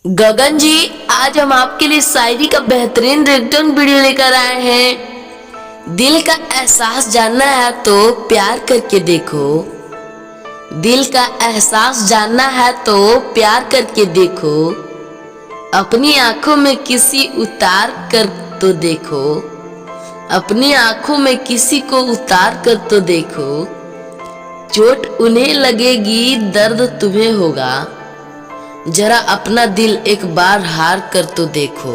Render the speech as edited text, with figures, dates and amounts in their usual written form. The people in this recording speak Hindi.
गगन जी, आज हम आपके लिए शायरी का बेहतरीन रिटर्न वीडियो लेकर आए हैं। दिल का एहसास जानना है तो प्यार करके देखो। दिल का एहसास जानना है तो प्यार करके देखो। अपनी आंखों में किसी उतार कर तो देखो। अपनी आंखों में किसी को उतार कर तो देखो। चोट उन्हें लगेगी, दर्द तुम्हें होगा। जरा अपना दिल एक बार हार कर तो देखो।